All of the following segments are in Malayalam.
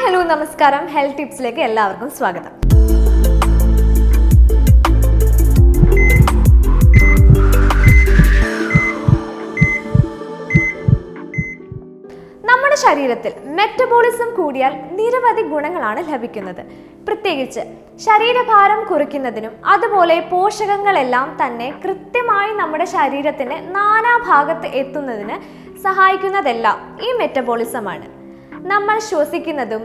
ഹലോ നമസ്കാരം. ഹെൽത്ത് ടിപ്സിലേക്ക് എല്ലാവർക്കും സ്വാഗതം. നമ്മുടെ ശരീരത്തിൽ മെറ്റബോളിസം കൂടിയാൽ നിരവധി ഗുണങ്ങളാണ് ലഭിക്കുന്നത്. പ്രത്യേകിച്ച് ശരീരഭാരം കുറയ്ക്കുന്നതിനും അതുപോലെ പോഷകങ്ങളെല്ലാം തന്നെ കൃത്യമായി നമ്മുടെ ശരീരത്തിന്റെ നാനാഭാഗത്ത് എത്തുന്നതിന് സഹായിക്കുന്നതെല്ലാം ഈ മെറ്റബോളിസമാണ്. നമ്മൾ ശ്വസിക്കുന്നതും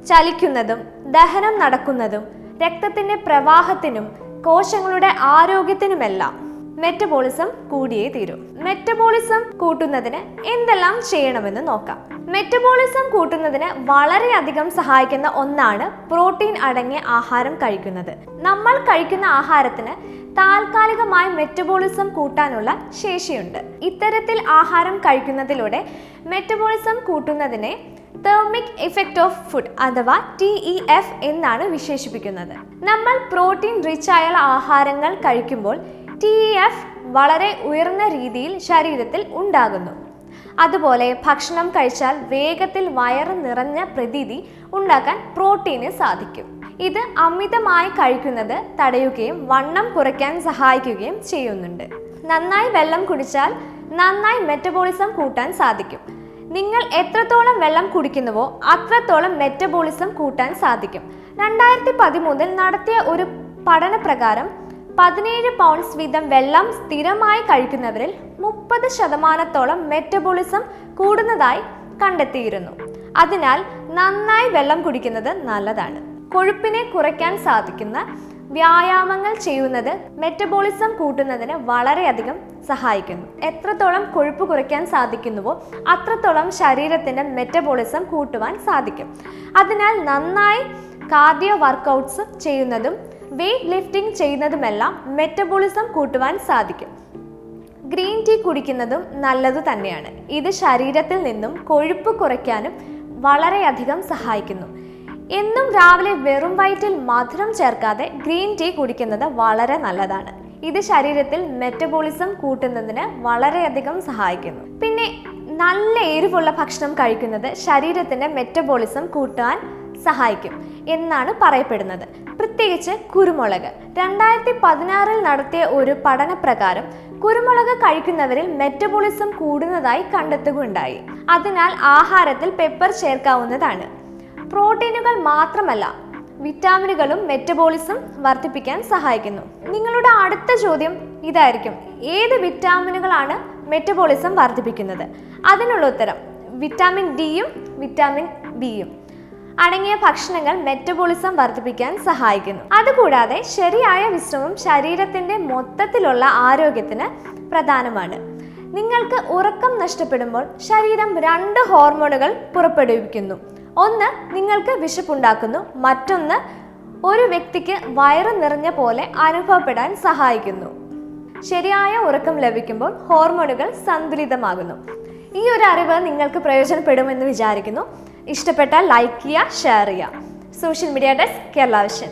ചലിക്കുന്നതും ദഹനം നടക്കുന്നതും രക്തത്തിന്റെ പ്രവാഹത്തിനും കോശങ്ങളുടെ ആരോഗ്യത്തിനുമെല്ലാം മെറ്റബോളിസം കൂടിയേ തീരും. മെറ്റബോളിസം കൂട്ടുന്നതിന് എന്തെല്ലാം ചെയ്യണമെന്ന് നോക്കാം. മെറ്റബോളിസം കൂട്ടുന്നതിന് വളരെയധികം സഹായിക്കുന്ന ഒന്നാണ് പ്രോട്ടീൻ അടങ്ങിയ ആഹാരം കഴിക്കുന്നത്. നമ്മൾ കഴിക്കുന്ന ആഹാരത്തിന് താൽക്കാലികമായി മെറ്റബോളിസം കൂട്ടാനുള്ള ശേഷിയുണ്ട്. ഇത്തരത്തിൽ ആഹാരം കഴിക്കുന്നതിലൂടെ മെറ്റബോളിസം കൂട്ടുന്നതിനെ തെർമിക് ഇഫക്റ്റ് ഓഫ് ഫുഡ് അഥവാ TEF എന്നാണ് വിശേഷിപ്പിക്കുന്നത്. നമ്മൾ പ്രോട്ടീൻ റിച്ച് ആയ ആഹാരങ്ങൾ കഴിക്കുമ്പോൾ TEF വളരെ ഉയർന്ന രീതിയിൽ ശരീരത്തിൽ ഉണ്ടാകുന്നു. അതുപോലെ ഭക്ഷണം കഴിച്ചാൽ വേഗത്തിൽ വയറ് നിറഞ്ഞ പ്രതീതി ഉണ്ടാക്കാൻ പ്രോട്ടീന് സാധിക്കും. ഇത് അമിതമായി കഴിക്കുന്നത് തടയുകയും വണ്ണം കുറയ്ക്കാൻ സഹായിക്കുകയും ചെയ്യുന്നുണ്ട്. നന്നായി വെള്ളം കുടിച്ചാൽ നന്നായി മെറ്റബോളിസം കൂട്ടാൻ സാധിക്കും. നിങ്ങൾ എത്രത്തോളം വെള്ളം കുടിക്കുന്നുവോ അത്രത്തോളം മെറ്റബോളിസം കൂട്ടാൻ സാധിക്കും. 2013 നടത്തിയ ഒരു പഠനപ്രകാരം 17 പൗണ്ട്സ് വീതം വെള്ളം സ്ഥിരമായി കഴിക്കുന്നവരിൽ 30% മെറ്റബോളിസം കൂടുന്നതായി കണ്ടെത്തിയിരുന്നു. അതിനാൽ നന്നായി വെള്ളം കുടിക്കുന്നത് നല്ലതാണ്. കൊഴുപ്പിനെ കുറയ്ക്കാൻ സാധിക്കുന്ന വ്യായാമങ്ങൾ ചെയ്യുന്നത് മെറ്റബോളിസം കൂട്ടുന്നതിന് വളരെയധികം സഹായിക്കുന്നു. എത്രത്തോളം കൊഴുപ്പ് കുറയ്ക്കാൻ സാധിക്കുന്നുവോ അത്രത്തോളം ശരീരത്തിന്റെ മെറ്റബോളിസം കൂട്ടുവാൻ സാധിക്കും. അതിനാൽ നന്നായി കാർഡിയോ വർക്കൗട്ട്സ് ചെയ്യുന്നതും വെയ്റ്റ് ലിഫ്റ്റിംഗ് ചെയ്യുന്നതുമെല്ലാം മെറ്റബോളിസം കൂട്ടുവാൻ സാധിക്കും. ഗ്രീൻ ടീ കുടിക്കുന്നതും നല്ലതു തന്നെയാണ്. ഇത് ശരീരത്തിൽ നിന്നും കൊഴുപ്പ് കുറയ്ക്കാനും വളരെയധികം സഹായിക്കുന്നു. എന്നും രാവിലെ വെറും വയറ്റിൽ മധുരം ചേർക്കാതെ ഗ്രീൻ ടീ കുടിക്കുന്നത് വളരെ നല്ലതാണ്. ഇത് ശരീരത്തിൽ മെറ്റബോളിസം കൂട്ടുന്നതിന് വളരെയധികം സഹായിക്കുന്നു. പിന്നെ നല്ല എരിവുള്ള ഭക്ഷണം കഴിക്കുന്നത് ശരീരത്തിന്റെ മെറ്റബോളിസം കൂട്ടാൻ സഹായിക്കും എന്നാണ് പറയപ്പെടുന്നത്. പ്രത്യേകിച്ച് കുരുമുളക്. 2016 നടത്തിയ ഒരു പഠനപ്രകാരം കുരുമുളക് കഴിക്കുന്നവരിൽ മെറ്റബോളിസം കൂടുന്നതായി കണ്ടെത്തുകയുണ്ടായി. അതിനാൽ ആഹാരത്തിൽ പെപ്പർ ചേർക്കാവുന്നതാണ്. പ്രോട്ടീനുകൾ മാത്രമല്ല വിറ്റാമിനുകളും മെറ്റബോളിസം വർദ്ധിപ്പിക്കാൻ സഹായിക്കുന്നു. നിങ്ങളുടെ അടുത്ത ചോദ്യം ഇതായിരിക്കും: ഏത് വിറ്റാമിനുകളാണ് മെറ്റബോളിസം വർദ്ധിപ്പിക്കുന്നത്? അതിനുള്ള ഉത്തരം വിറ്റാമിൻ ഡിയും വിറ്റാമിൻ ബിയും അടങ്ങിയ ഭക്ഷണങ്ങൾ മെറ്റബോളിസം വർദ്ധിപ്പിക്കാൻ സഹായിക്കുന്നു. അതുകൂടാതെ ശരിയായ വിശ്രമം ശരീരത്തിന്റെ മൊത്തത്തിലുള്ള ആരോഗ്യത്തിന് പ്രധാനമാണ്. നിങ്ങൾക്ക് ഉറക്കം നഷ്ടപ്പെടുമ്പോൾ ശരീരം 2 ഹോർമോണുകൾ പുറപ്പെടുവിക്കുന്നു. ഒന്ന് നിങ്ങൾക്ക് വിശപ്പുണ്ടാക്കുന്നു, മറ്റൊന്ന് ഒരു വ്യക്തിക്ക് വയറ് നിറഞ്ഞ പോലെ അനുഭവപ്പെടാൻ സഹായിക്കുന്നു. ശരിയായ ഉറക്കം ലഭിക്കുമ്പോൾ ഹോർമോണുകൾ സന്തുലിതമാകുന്നു. ഈ ഒരു അറിവ് നിങ്ങൾക്ക് പ്രയോജനപ്പെടുമെന്ന് വിചാരിക്കുന്നു. ഇഷ്ടപ്പെട്ടാൽ ലൈക്ക് ചെയ്യുക, ഷെയർ ചെയ്യുക. Social media desk, Kerala vision.